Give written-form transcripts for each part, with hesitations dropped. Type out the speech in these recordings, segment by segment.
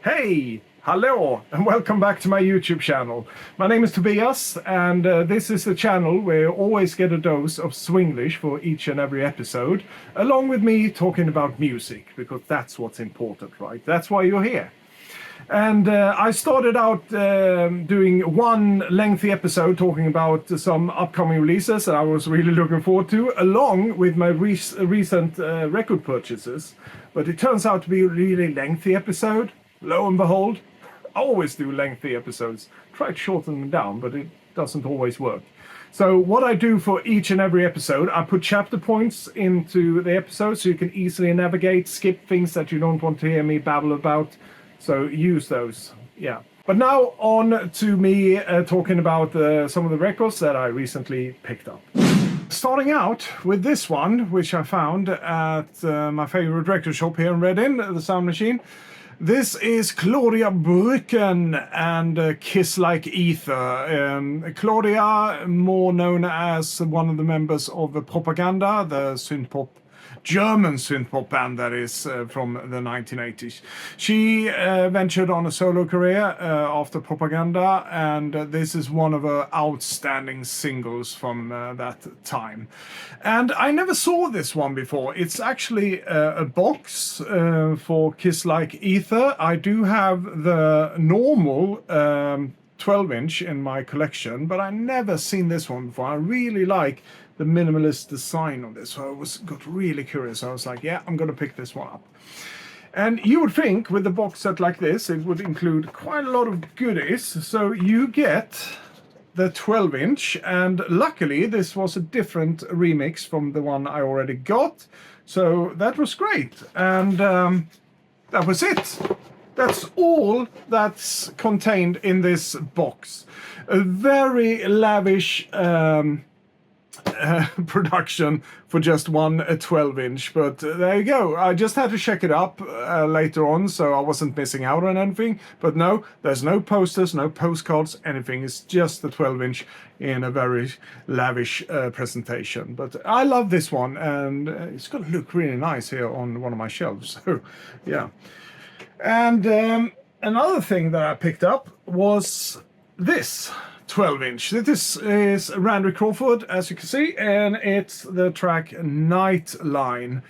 Hey, hello, and welcome back to my YouTube channel. My name is Tobias, and this is the channel where you always get a dose of Swinglish for each and every episode, along with me talking about music, because that's what's important, right? That's why you're here. And I started out doing one lengthy episode talking about some upcoming releases that I was really looking forward to, along with my recent record purchases. But it turns out to be a really lengthy episode. Lo and behold, I always do lengthy episodes. Try to shorten them down, but it doesn't always work. So what I do for each and every episode, I put chapter points into the episode so you can easily navigate, skip things that you don't want to hear me babble about. So use those, yeah. But now on to me talking about some of the records that I recently picked up. Starting out with this one, which I found at my favorite record shop here in Reading, the Sound Machine. This is Claudia Brucken and Kiss Like Ether. Claudia, more known as one of the members of the Propaganda, the synth-pop German synth-pop band that is from the 1980s. She ventured on a solo career after Propaganda, and this is one of her outstanding singles from that time. And I never saw this one before. It's actually a box for Kiss Like Ether. I do have the normal 12-inch in my collection, but I never seen this one before. I really like the minimalist design of this, so I got really curious. I was like, yeah, I'm gonna pick this one up. And you would think with a box set like this, it would include quite a lot of goodies. So you get the 12-inch, and luckily this was a different remix from the one I already got. So that was great, and that was it. That's all that's contained in this box. A very lavish production for just one 12-inch, but there you go. I just had to check it up later on, so I wasn't missing out on anything. But no, there's no posters, no postcards, anything. It's just the 12-inch in a very lavish presentation. But I love this one, and it's going to look really nice here on one of my shelves. So yeah. And another thing that I picked up was this 12-inch. This is Randy Crawford, as you can see, and it's the track Nightline.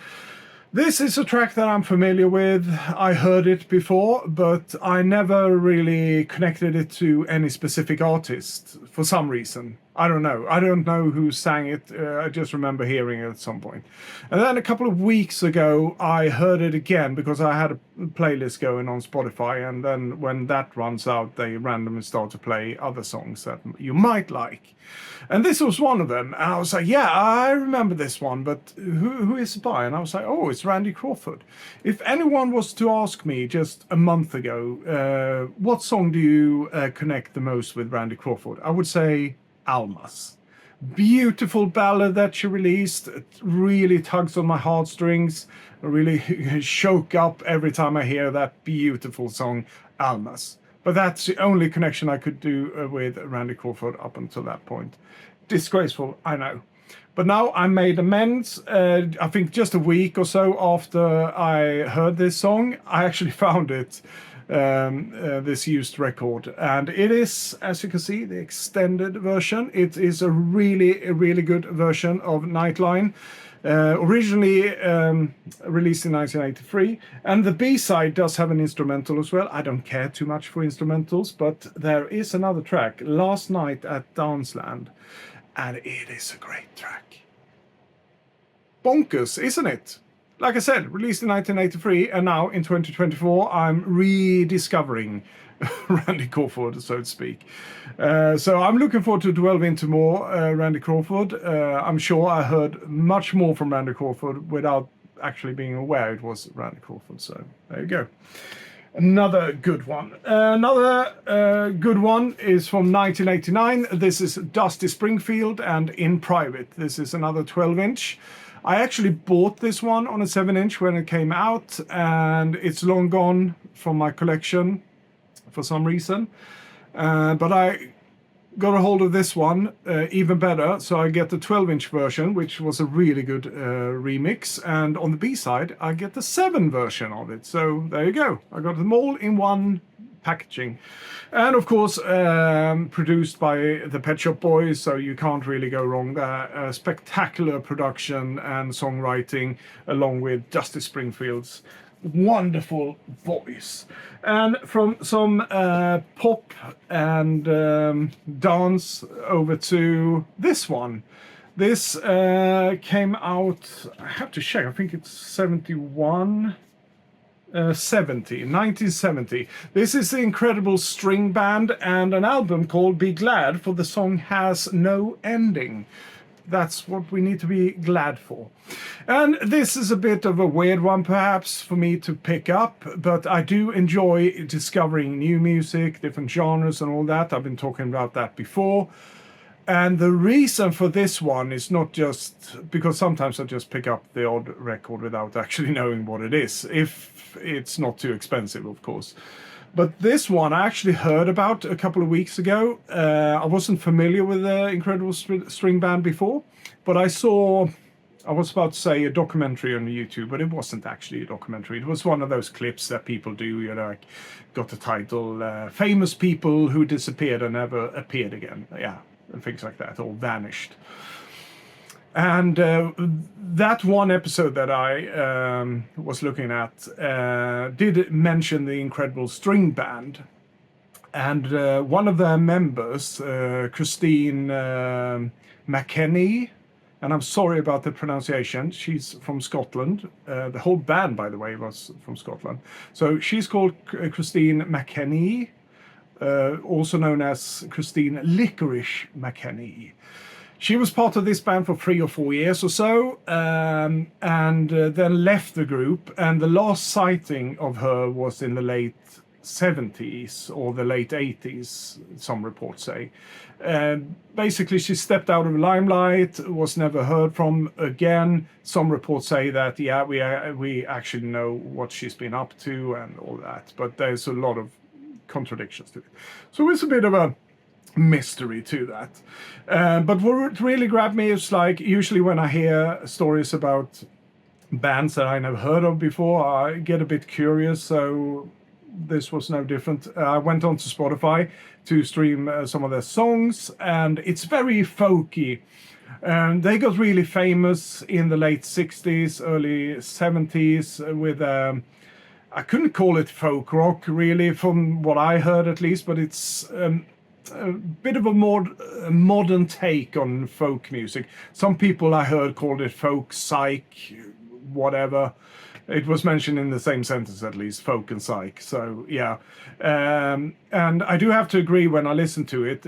This is a track that I'm familiar with. I heard it before, but I never really connected it to any specific artist for some reason. I don't know. I don't know who sang it. I just remember hearing it at some point. And then a couple of weeks ago, I heard it again because I had a playlist going on Spotify. And then when that runs out, they randomly start to play other songs that you might like. And this was one of them. And I was like, yeah, I remember this one, but who is it by? And I was like, oh, it's Randy Crawford. If anyone was to ask me just a month ago, what song do you connect the most with Randy Crawford? I would say Almas. Beautiful ballad that she released. It really tugs on my heartstrings. I really choke up every time I hear that beautiful song, Almas. But that's the only connection I could do with Randy Crawford up until that point. Disgraceful, I know. But now I made amends. I think just a week or so after I heard this song, I actually found it. This used record, and it is, as you can see, the extended version. It is a really good version of Nightline, originally released in 1983, and the B-side does have an instrumental as well. I don't care too much for instrumentals, but there is another track, Last Night at Downsland, and it is a great track. Bonkers, isn't it? Like I said, released in 1983, and now in 2024, I'm rediscovering Randy Crawford, so to speak. So I'm looking forward to delve into more Randy Crawford. I'm sure I heard much more from Randy Crawford without actually being aware it was Randy Crawford. So there you go. Another good one. Another good one is from 1989. This is Dusty Springfield and In Private. This is another 12-inch. I actually bought this one on a 7-inch when it came out, and it's long gone from my collection for some reason. But I got a hold of this one, even better. So I get the 12-inch version, which was a really good remix. And on the B-side, I get the 7 version of it. So there you go. I got them all in one packaging. And of course, produced by the Pet Shop Boys, so you can't really go wrong there. Spectacular production and songwriting, along with Dusty Springfield's wonderful voice. And from some pop and dance over to this one. This came out, I have to check, I think it's 1970. This is the Incredible String Band and an album called Be Glad, for the song has no ending. That's what we need to be glad for. And this is a bit of a weird one perhaps for me to pick up, but I do enjoy discovering new music, different genres and all that. I've been talking about that before. And the reason for this one is not just because sometimes I just pick up the odd record without actually knowing what it is, if it's not too expensive, of course. But this one I actually heard about a couple of weeks ago. I wasn't familiar with the Incredible String Band before, but I was about to say a documentary on YouTube, but it wasn't actually a documentary. It was one of those clips that people do, you know, like got the title, Famous People Who Disappeared and Never Appeared Again. Yeah, and things like that, or vanished. And that one episode that I was looking at did mention the Incredible String Band. And one of their members, Christine McKenney, and I'm sorry about the pronunciation, she's from Scotland. The whole band, by the way, was from Scotland. So she's called Christine McKenney, also known as Christine Licorice McKenney. She was part of this band for 3 or 4 years or so, and then left the group. And the last sighting of her was in the late 70s or the late 80s, some reports say. Basically, she stepped out of the limelight, was never heard from again. Some reports say that, yeah, we actually know what she's been up to and all that, but there's a lot of contradictions to it. So it's a bit of a mystery to that. But what really grabbed me is, like, usually when I hear stories about bands that I never heard of before, I get a bit curious, so this was no different. I went on to Spotify to stream some of their songs, and it's very folky. And they got really famous in the late 60s, early 70s with I couldn't call it folk rock really, from what I heard at least, but it's a bit of a more modern take on folk music. Some people I heard called it folk psych, whatever. It was mentioned in the same sentence, at least, folk and psych. So yeah, and I do have to agree, when I listen to it,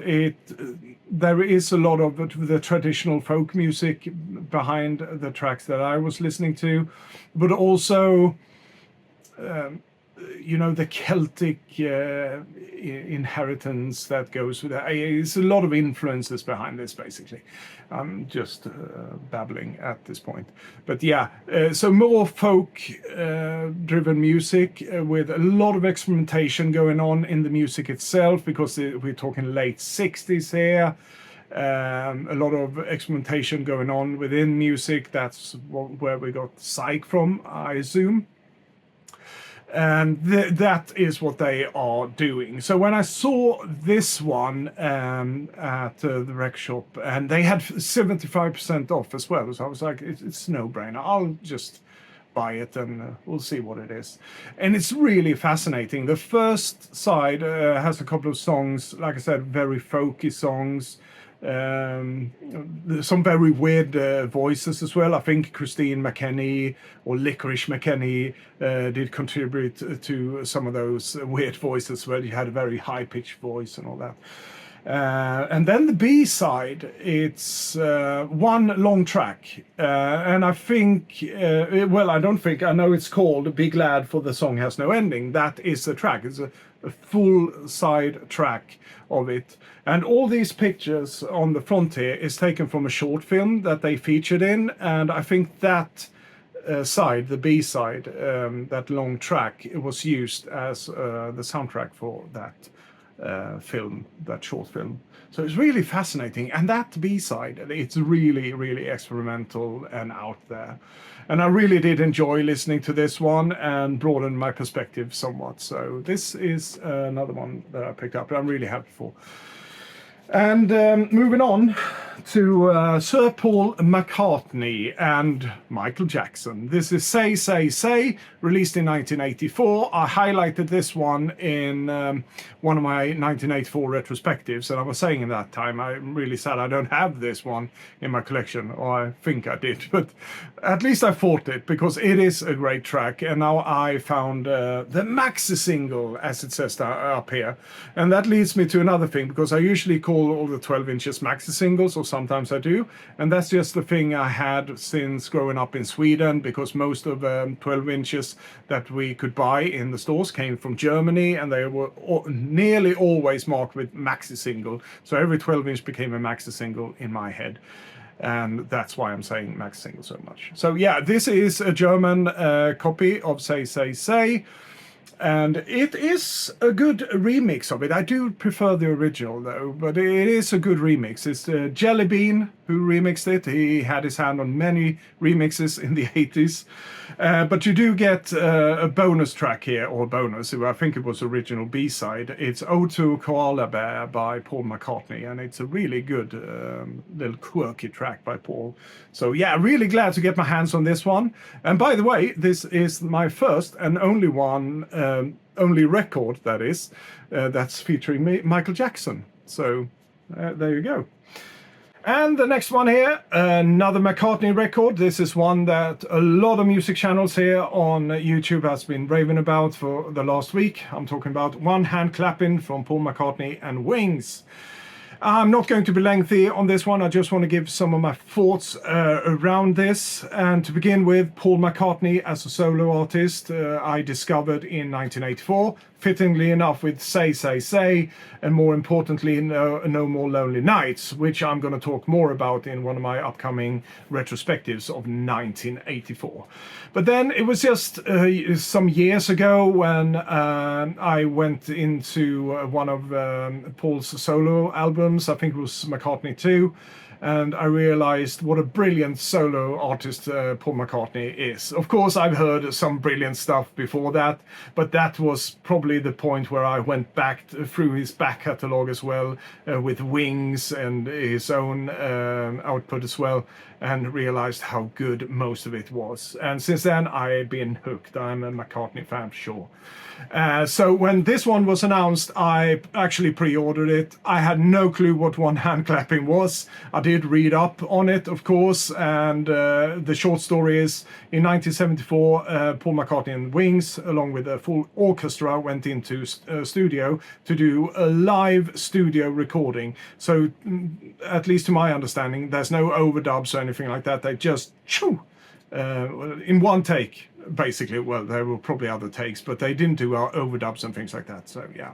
there is a lot of the traditional folk music behind the tracks that I was listening to, but also you know, the Celtic inheritance that goes with it. It's a lot of influences behind this, basically. I'm just babbling at this point. But yeah, so more folk-driven music with a lot of experimentation going on in the music itself, because we're talking late 60s here. A lot of experimentation going on within music. That's where we got psych from, I assume. And that is what they are doing. So when I saw this one at the rec shop, and they had 75% off as well, so I was like, it's no brainer. I'll just buy it and we'll see what it is. And it's really fascinating. The first side has a couple of songs, like I said, very folky songs. Some very weird voices as well. I think Christine McKenney or Licorice McKenney did contribute to some of those weird voices where he had a very high-pitched voice and all that. And then the B-side, it's one long track. And I think, well, I don't think, I know it's called Be Glad for the Song Has No Ending. That is the track. It's a full side track of it. And all these pictures on the front here is taken from a short film that they featured in. And I think that side, the B-side, that long track, it was used as the soundtrack for that film, that short film. So it's really fascinating. And that B-side, it's really, really experimental and out there. And I really did enjoy listening to this one and broaden my perspective somewhat. So this is another one that I picked up. I'm really happy for. And moving on to Sir Paul McCartney and Michael Jackson. This is Say, Say, Say, released in 1984. I highlighted this one in one of my 1984 retrospectives, and I was saying in that time, I'm really sad I don't have this one in my collection, or I think I did, but at least I fought it, because it is a great track, and now I found the maxi single, as it says up here. And that leads me to another thing, because I usually call all the 12 inches maxi singles, or sometimes I do, and that's just the thing I had since growing up in Sweden, because most of 12 inches that we could buy in the stores came from Germany, and they were nearly always marked with maxi single, so every 12 inch became a maxi single in my head. And that's why I'm saying maxi single so much. So yeah, this is a German copy of Say, Say, Say. And it is a good remix of it. I do prefer the original though, but it is a good remix. It's Jelly Bean who remixed it. He had his hand on many remixes in the 80s. But you do get a bonus track here, or bonus, I think it was original B-side. It's Ode to Koala Bear by Paul McCartney, and it's a really good little quirky track by Paul. So yeah, really glad to get my hands on this one. And by the way, this is my first and only one, only record that is, that's featuring Michael Jackson. So there you go. And the next one here, another McCartney record. This is one that a lot of music channels here on YouTube has been raving about for the last week. I'm talking about One Hand Clapping from Paul McCartney and Wings. I'm not going to be lengthy on this one. I just want to give some of my thoughts around this. And to begin with, Paul McCartney as a solo artist, I discovered in 1984, fittingly enough with Say, Say, Say, and more importantly, No More Lonely Nights, which I'm going to talk more about in one of my upcoming retrospectives of 1984. But then it was just some years ago when I went into one of Paul's solo albums. I think it was McCartney 2. And I realized what a brilliant solo artist Paul McCartney is. Of course, I've heard some brilliant stuff before that, but that was probably the point where I went back through his back catalogue as well, with Wings and his own output as well, and realized how good most of it was. And since then, I've been hooked. I'm a McCartney fan for sure. So when this one was announced, I actually pre-ordered it. I had no clue what one hand clapping was. I did read up on it, of course, and the short story is, in 1974, Paul McCartney and Wings, along with a full orchestra, went into a studio to do a live studio recording. So, at least to my understanding, there's no overdubs or anything like that. They just, in one take, basically. Well, there were probably other takes, but they didn't do overdubs and things like that. So, yeah.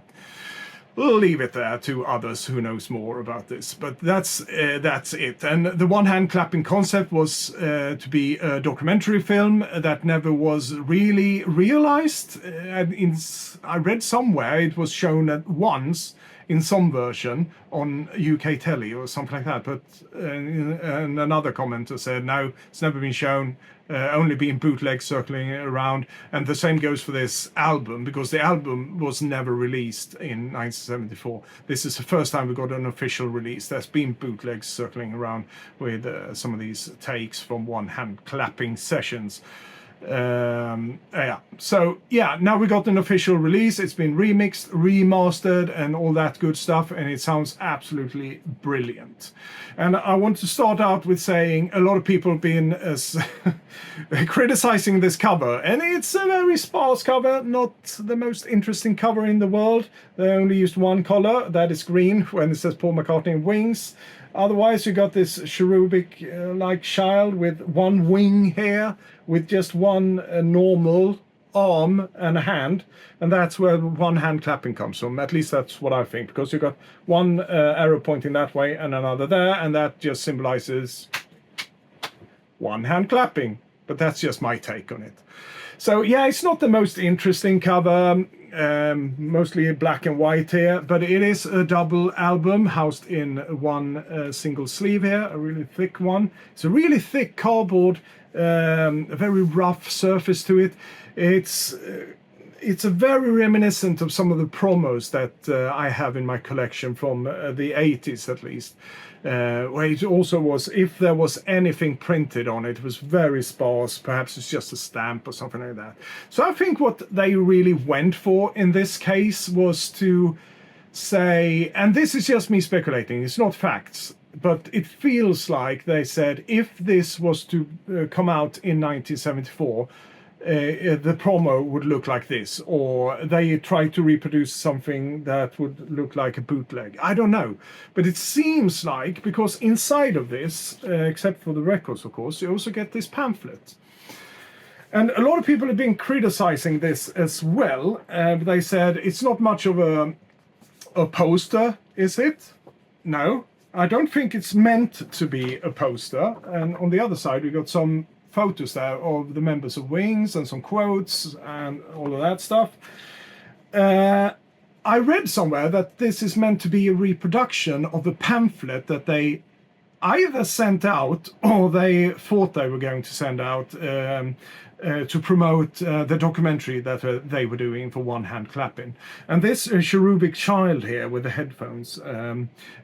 We'll leave it there to others who knows more about this, but that's it. And the one-hand clapping concept was to be a documentary film that never was really realized. I read somewhere it was shown at once in some version on UK telly or something like that, but and another commenter said no, it's never been shown. Only being bootleg circling around, and the same goes for this album, because the album was never released in 1974. This is the first time we got an official release. There's been bootlegs circling around with some of these takes from one hand clapping sessions. So yeah, now we got an official release. It's been remixed, remastered, and all that good stuff, and it sounds absolutely brilliant. And I want to start out with saying a lot of people have been criticizing this cover, and it's a very sparse cover, not the most interesting cover in the world. They only used one color, that is green, when it says Paul McCartney and Wings. Otherwise, you got this cherubic-like child with one wing here, with just one normal arm and a hand, and that's where one hand clapping comes from. At least that's what I think, because you got one arrow pointing that way and another there, and that just symbolizes one hand clapping. But that's just my take on it. So yeah, it's not the most interesting cover. mostly black and white here, but it is a double album housed in one single sleeve here, a really thick one. It's a really thick cardboard, a very rough surface to it. It's a very reminiscent of some of the promos that I have in my collection from the 80s at least. Where it also was, if there was anything printed on it, it was very sparse. Perhaps it's just a stamp or something like that. So I think what they really went for in this case was to say, and this is just me speculating, it's not facts, but it feels like they said if this was to come out in 1974, the promo would look like this, or they tried to reproduce something that would look like a bootleg. I don't know, but it seems like, because inside of this, except for the records of course, you also get this pamphlet. And a lot of people have been criticizing this as well. They said it's not much of a poster, is it? No, I don't think it's meant to be a poster. And on the other side we got some photos there of the members of Wings and some quotes and all of that stuff. I read somewhere that this is meant to be a reproduction of a pamphlet that they either sent out or they thought they were going to send out to promote the documentary that they were doing for One Hand Clapping. And this cherubic child here with the headphones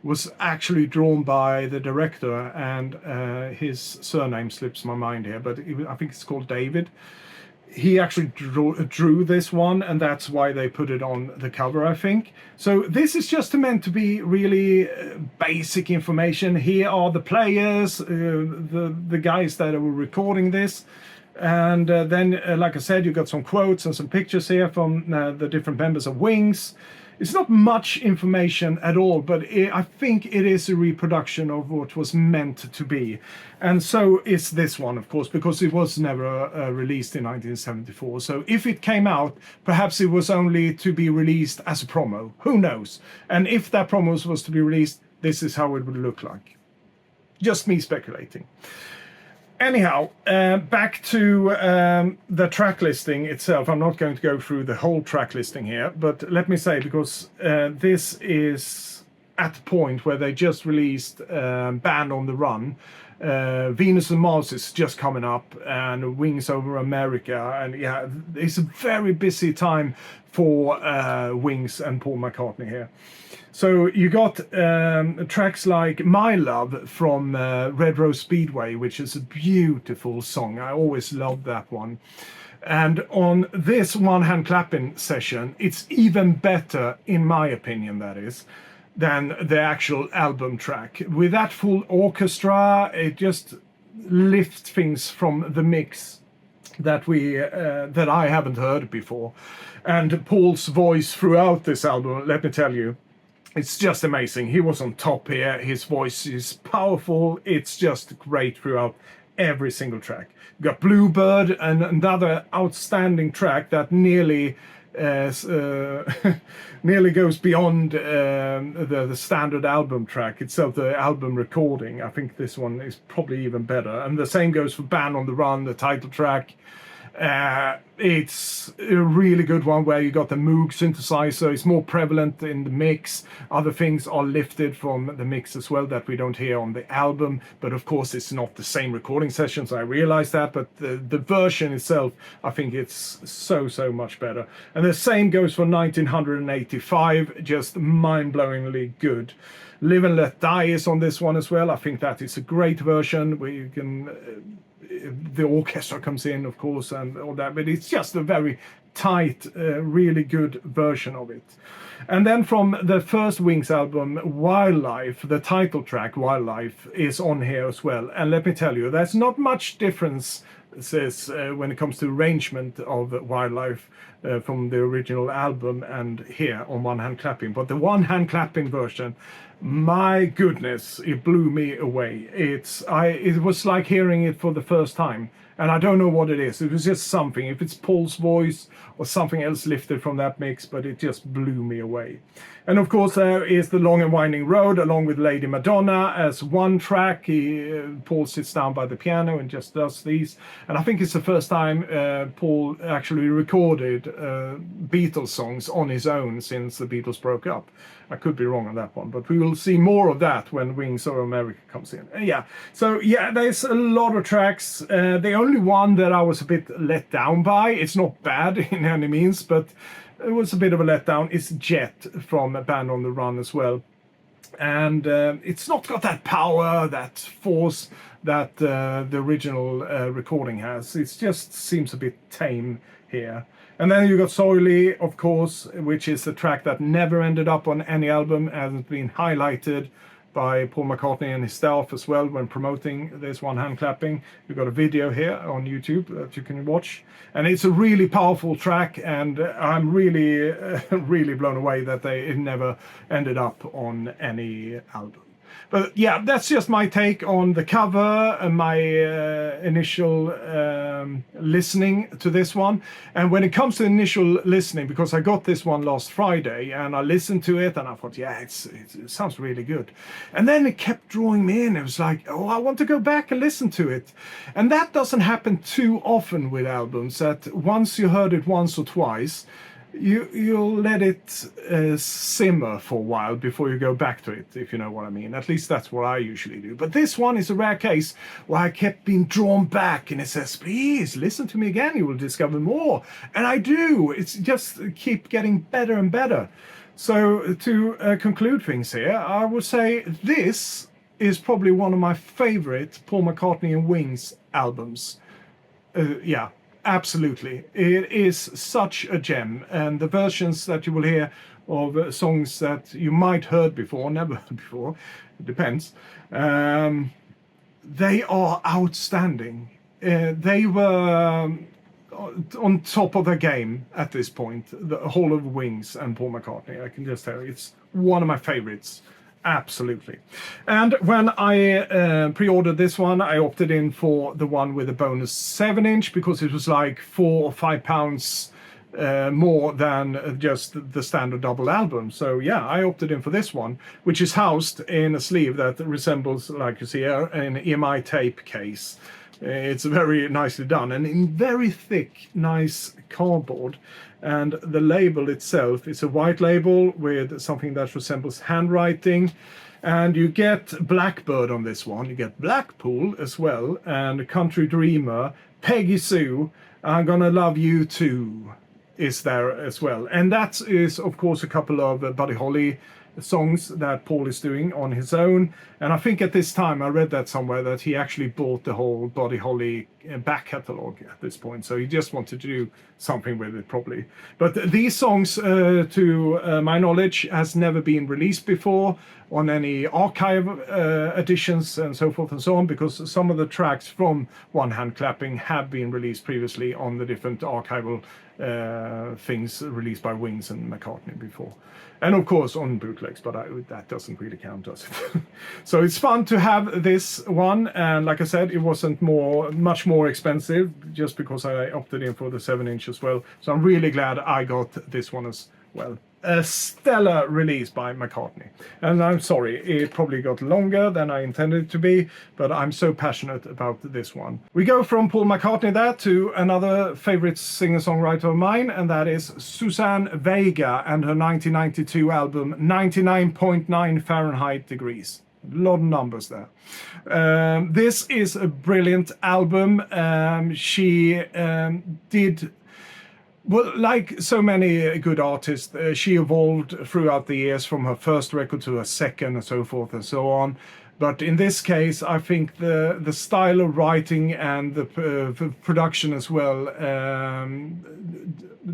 was actually drawn by the director, and his surname slips my mind here, but I think it's called David. He actually drew this one, and that's why they put it on the cover, I think. So this is just meant to be really basic information. Here are the players, the guys that were recording this. And then, like I said, you got some quotes and some pictures here from the different members of Wings. It's not much information at all, but I think it is a reproduction of what was meant to be. And so is this one, of course, because it was never released in 1974. So if it came out, perhaps it was only to be released as a promo. Who knows? And if that promo was to be released, this is how it would look like. Just me speculating. Anyhow, back to the track listing itself. I'm not going to go through the whole track listing here, but let me say, because this is at the point where they just released Band on the Run. Venus and Mars is just coming up, and Wings Over America, and yeah, it's a very busy time for Wings and Paul McCartney here. So you got tracks like My Love from Red Rose Speedway, which is a beautiful song. I always loved that one. And on this One Hand Clapping session, it's even better, in my opinion, that is, than the actual album track. With that full orchestra, it just lifts things from the mix that that I haven't heard before. And Paul's voice throughout this album, let me tell you, it's just amazing. He was on top here. His voice is powerful. It's just great throughout every single track. You got Bluebird, and another outstanding track that nearly nearly goes beyond the standard album track itself, the album recording. I think this one is probably even better. And the same goes for Band on the Run, the title track. It's a really good one where you got the Moog synthesizer. It's more prevalent in the mix. Other things are lifted from the mix as well that we don't hear on the album, but of course it's not the same recording sessions, I realize that, but the version itself, I think it's so much better. And the same goes for 1985, just mind-blowingly good. Live and Let Die is on this one as well. I think that is a great version where you can the orchestra comes in, of course, and all that, but it's just a very tight, really good version of it. And then from the first Wings album, Wildlife, the title track Wildlife is on here as well. And let me tell you, there's not much difference when it comes to arrangement of Wildlife from the original album and here on One Hand Clapping. But the One Hand Clapping version, my goodness, it blew me away. It was like hearing it for the first time. And I don't know what it is. It was just something. If it's Paul's voice or something else lifted from that mix, but it just blew me away. And of course there is The Long and Winding Road along with Lady Madonna as one track. Paul sits down by the piano and just does these. And I think it's the first time Paul actually recorded Beatles songs on his own since the Beatles broke up. I could be wrong on that one, but we will see more of that when Wings of America comes in. Yeah, so yeah, there's a lot of tracks. The only one that I was a bit let down by, it's not bad in any means, but it was a bit of a letdown, is Jet from a Band on the Run as well. And it's not got that power, that force that the original recording has. It just seems a bit tame here. And then you got Soily, of course, which is a track that never ended up on any album, hasn't been highlighted by Paul McCartney and his staff as well when promoting this one hand clapping. You've got a video here on YouTube that you can watch. And it's a really powerful track, and I'm really, really blown away that it never ended up on any album. But yeah, that's just my take on the cover and my initial listening to this one. And when it comes to initial listening, because I got this one last Friday and I listened to it and I thought, yeah, it sounds really good. And then it kept drawing me in. It was like, oh, I want to go back and listen to it. And that doesn't happen too often with albums, that once you heard it once or twice, you'll let it simmer for a while before you go back to it, if you know what I mean. At least that's what I usually do. But this one is a rare case where I kept being drawn back, and it says, please listen to me again, you will discover more. And I do. It's just keep getting better and better. So to conclude things here, I would say this is probably one of my favorite Paul McCartney and Wings albums. Yeah. Absolutely. It is such a gem, and the versions that you will hear of songs that you might heard before, never heard before, it depends, they are outstanding. They were on top of their game at this point, the whole of Wings and Paul McCartney. I can just tell you, it's one of my favorites. Absolutely. And when I pre-ordered this one, I opted in for the one with a bonus 7-inch because it was like £4 or £5 more than just the standard double album. So yeah, I opted in for this one, which is housed in a sleeve that resembles, like you see here, an EMI tape case. It's very nicely done and in very thick, nice cardboard. And the label itself is a white label with something that resembles handwriting. And you get Blackbird on this one. You get Blackpool as well, and Country Dreamer, Peggy Sue, I'm Gonna Love You Too is there as well. And that is, of course, a couple of Buddy Holly songs that Paul is doing on his own. And I think at this time I read that somewhere that he actually bought the whole Buddy Holly back catalogue at this point, so he just wanted to do something with it probably. But these songs, to my knowledge, has never been released before on any archive editions and so forth and so on, because some of the tracks from One Hand Clapping have been released previously on the different archival things released by Wings and McCartney before. And of course on bootlegs, but that doesn't really count, does it? So it's fun to have this one, and like I said, it wasn't much more expensive just because I opted in for the 7-inch as well. So I'm really glad I got this one as well. A stellar release by McCartney. And I'm sorry, it probably got longer than I intended it to be, but I'm so passionate about this one. We go from Paul McCartney there to another favorite singer-songwriter of mine, and that is Suzanne Vega and her 1992 album 99.9 Fahrenheit Degrees. A lot of numbers there. This is a brilliant album. She did... Well, like so many good artists, she evolved throughout the years from her first record to her second and so forth and so on. But in this case, I think the style of writing and the production as well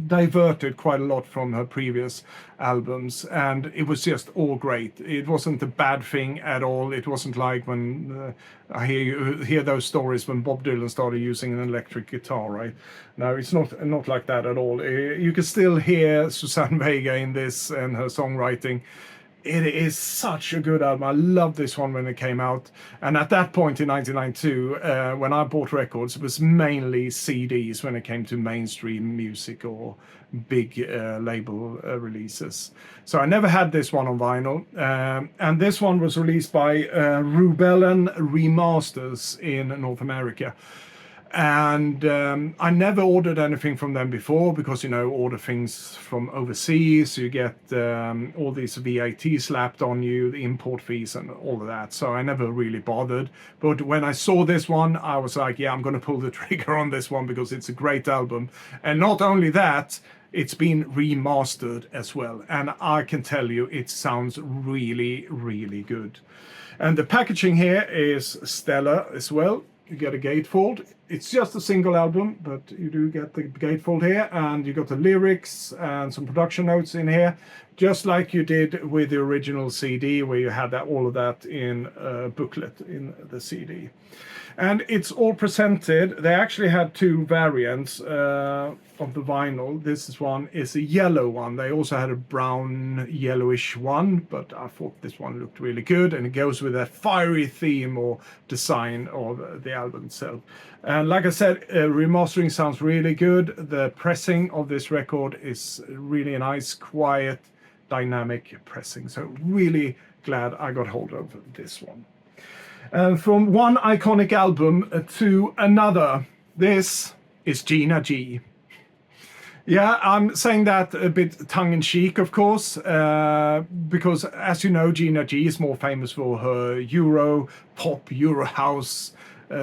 diverted quite a lot from her previous albums, and it was just all great. It wasn't a bad thing at all. It wasn't like when I hear those stories when Bob Dylan started using an electric guitar, right? No, it's not like that at all. You can still hear Suzanne Vega in this and her songwriting. It is such a good album. I loved this one when it came out. And at that point in 1992, when I bought records, it was mainly CDs when it came to mainstream music or big label releases. So I never had this one on vinyl. And this one was released by Rubellin Remasters in North America. And I never ordered anything from them before because, you know, order things from overseas, you get all these VAT slapped on you, the import fees and all of that. So I never really bothered. But when I saw this one, I was like, yeah, I'm going to pull the trigger on this one because it's a great album. And not only that, it's been remastered as well. And I can tell you, it sounds really, really good. And the packaging here is stellar as well. You get a gatefold. It's just a single album, but you do get the gatefold here, and you got the lyrics and some production notes in here, just like you did with the original CD, where you had that all of that in a booklet in the CD. And it's all presented. They actually had two variants of the vinyl. This one is a yellow one. They also had a brown yellowish one, but I thought this one looked really good, and it goes with that fiery theme or design of the album itself. And like I said, remastering sounds really good. The pressing of this record is really a nice, quiet, dynamic pressing. So really glad I got hold of this one. From one iconic album to another, this is Gina G. Yeah, I'm saying that a bit tongue-in-cheek, of course, because as you know, Gina G is more famous for her Euro pop, Euro house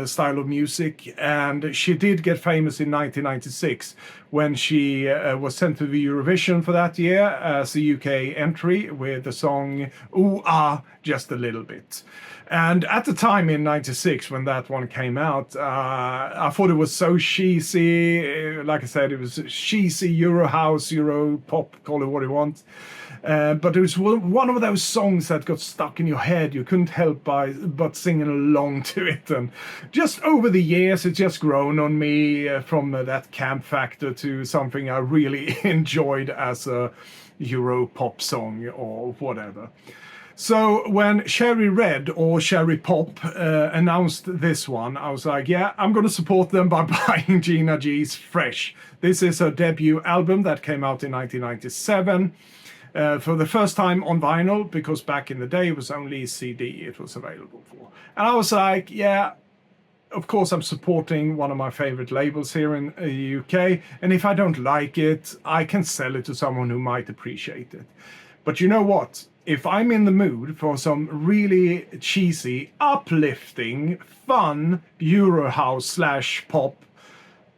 style of music, and she did get famous in 1996 when she was sent to the Eurovision for that year as a UK entry with the song Ooh Ah Just a Little Bit. And at the time in 96, when that one came out, I thought it was so cheesy. Like I said, it was cheesy Euro house, Euro pop, call it what you want. But it was one of those songs that got stuck in your head. You couldn't help but singing along to it. And just over the years, it's just grown on me from that camp factor to something I really enjoyed as a Euro pop song or whatever. So when Cherry Red or Cherry Pop announced this one, I was like, yeah, I'm going to support them by buying Gina G's Fresh. This is her debut album that came out in 1997 for the first time on vinyl, because back in the day it was only CD it was available for. And I was like, yeah, of course I'm supporting one of my favorite labels here in the UK, and if I don't like it, I can sell it to someone who might appreciate it. But you know what? If I'm in the mood for some really cheesy, uplifting, fun Euro house / pop,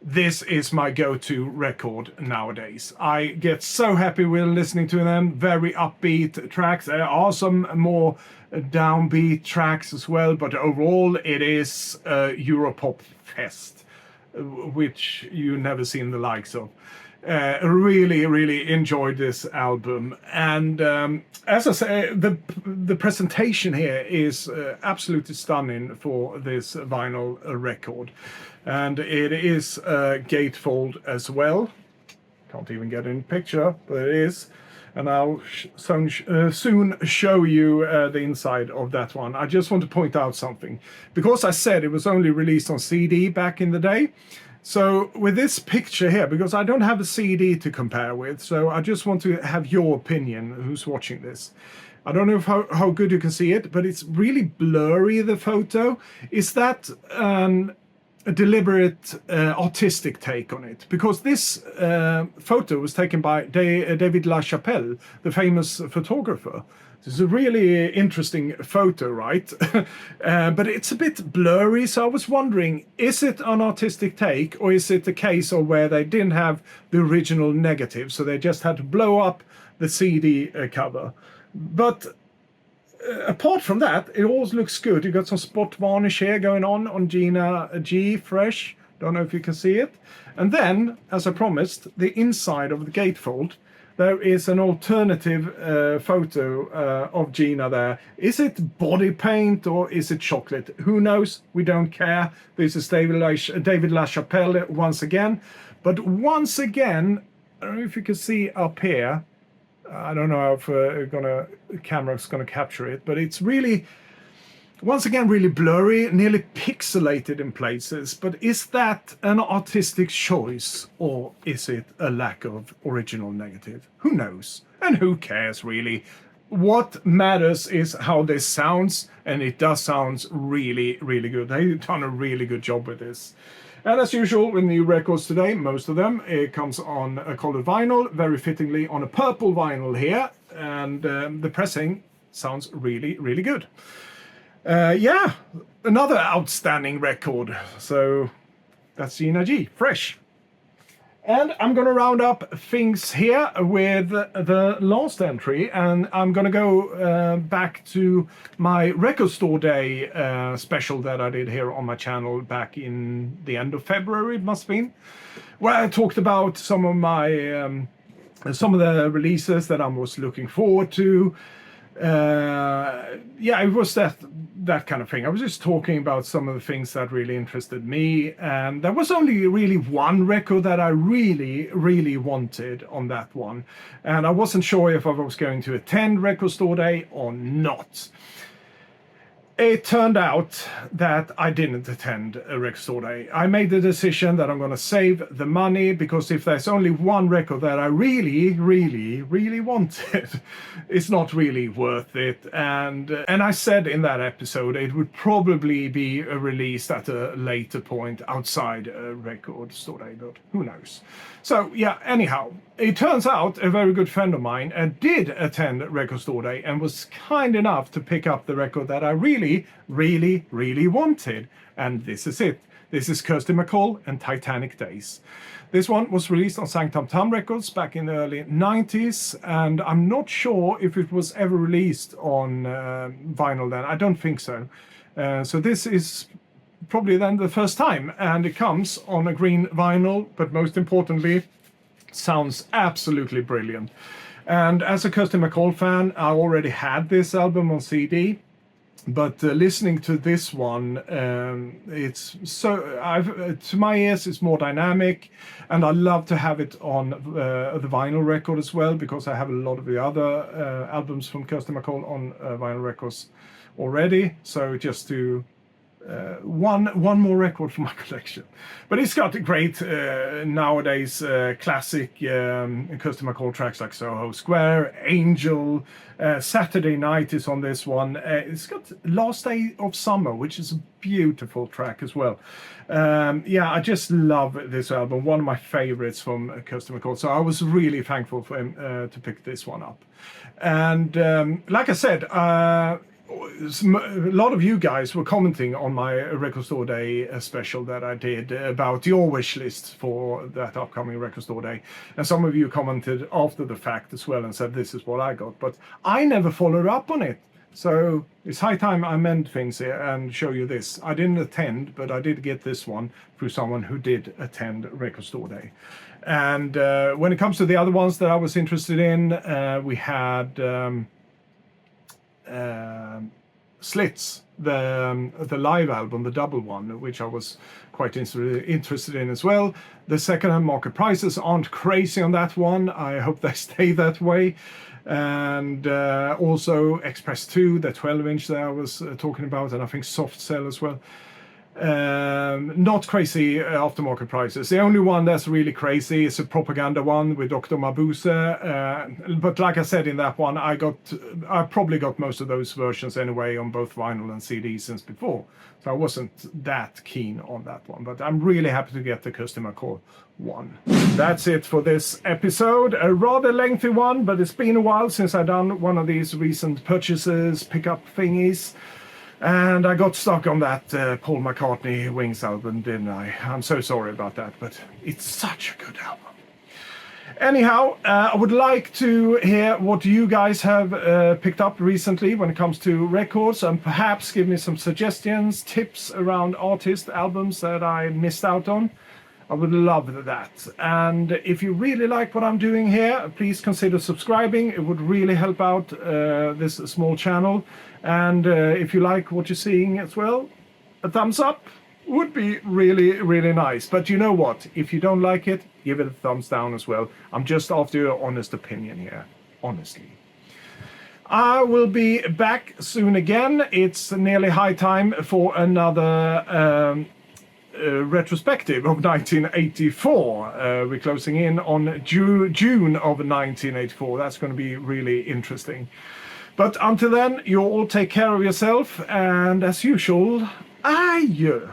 this is my go-to record nowadays. I get so happy with listening to them. Very upbeat tracks. There are some more downbeat tracks as well, but overall it is a Europop fest, which you never seen the likes of. Really enjoyed this album, and as I say, the presentation here is absolutely stunning for this vinyl record, and it is gatefold as well. Can't even get in picture, but it is, and I'll soon show you the inside of that one. I just want to point out something, because I said it was only released on CD back in the day. So with this picture here, because I don't have a CD to compare with, so I just want to have your opinion, who's watching this. I don't know how good you can see it, but it's really blurry, the photo. Is that a deliberate artistic take on it? Because this photo was taken by David LaChapelle, the famous photographer. It's a really interesting photo, right? But it's a bit blurry, so I was wondering, is it an artistic take, or is it a case of where they didn't have the original negative, so they just had to blow up the CD cover? But apart from that, it all looks good. You got some spot varnish here going on Gina G Fresh. Don't know if you can see it. And then, as I promised, the inside of the gatefold, there is an alternative photo of Gina there. Is it body paint or is it chocolate? Who knows? We don't care. This is David LaChapelle once again. But once again, I don't know if you can see up here. I don't know if camera's gonna capture it, but it's really, once again, really blurry, nearly pixelated in places. But is that an artistic choice, or is it a lack of original negative? Who knows? And who cares, really? What matters is how this sounds, and it does sound really good. They've done a really good job with this. And as usual with new records today, most of them, it comes on a colored vinyl, very fittingly on a purple vinyl here, and the pressing sounds really, really good. Yeah, another outstanding record. So that's Gina G, fresh. And I'm going to round up things here with the last entry, and I'm going to go back to my Record Store Day special that I did here on my channel back in the end of February, it must have been, where I talked about some of the releases that I was looking forward to. Yeah, it was that kind of thing. I was just talking about some of the things that really interested me, and there was only really one record that I really, really wanted on that one, and I wasn't sure if I was going to attend Record Store Day or not. It turned out that I didn't attend a Record Store Day. I made the decision that I'm going to save the money, because if there's only one record that I really, really, really wanted, it's not really worth it. And I said in that episode it would probably be released at a later point outside a Record Store Day, but who knows. So yeah, anyhow, it turns out a very good friend of mine did attend Record Store Day and was kind enough to pick up the record that I really, really, really wanted. And this is it. This is Kirsty MacColl and Titanic Days. This one was released on Sanctum Tam Records back in the early 90s, and I'm not sure if it was ever released on vinyl then. I don't think so. So this is probably then the first time, and it comes on a green vinyl, but most importantly, sounds absolutely brilliant. And as a Kirsty MacColl fan, I already had this album on CD, but listening to this one, it's so, to my ears, it's more dynamic, and I love to have it on the vinyl record as well, because I have a lot of the other albums from Kirsty MacColl on vinyl records already. So just to one more record for my collection. But it's got great nowadays classic Kirsty MacColl tracks like Soho Square, Angel, Saturday Night is on this one. It's got Last Day of Summer, which is a beautiful track as well. Yeah, I just love this album, one of my favorites from Kirsty MacColl. So I was really thankful for him to pick this one up. And like I said, a lot of you guys were commenting on my Record Store Day special that I did about your wish list for that upcoming Record Store Day, and some of you commented after the fact as well and said this is what I got, but I never followed up on it. So it's high time I mend things here and show you this. I didn't attend, but I did get this one through someone who did attend Record Store Day. And when it comes to the other ones that I was interested in, we had Slits, the live album, the double one, which I was quite interested in as well. The second-hand market prices aren't crazy on that one. I hope they stay that way. And also Express 2, the 12-inch that I was talking about, and I think Soft Cell as well. Not crazy aftermarket prices. The only one that's really crazy is a Propaganda one with Dr. Mabuse. But like I said in that one, I probably got most of those versions anyway on both vinyl and CD since before. So I wasn't that keen on that one. But I'm really happy to get the Kirsty MacColl one. That's it for this episode. A rather lengthy one, but it's been a while since I've done one of these recent purchases, pickup thingies. And I got stuck on that Paul McCartney Wings album, didn't I? I'm so sorry about that, but it's such a good album. Anyhow, I would like to hear what you guys have picked up recently when it comes to records, and perhaps give me some suggestions, tips around artists, albums that I missed out on. I would love that. And if you really like what I'm doing here, please consider subscribing. It would really help out this small channel. And if you like what you're seeing as well, a thumbs up would be really, really nice. But you know what? If you don't like it, give it a thumbs down as well. I'm just after your honest opinion here, honestly. I will be back soon again. It's nearly high time for another retrospective of 1984. We're closing in on June of 1984. That's going to be really interesting. But until then, you all take care of yourself, and as usual, adieu.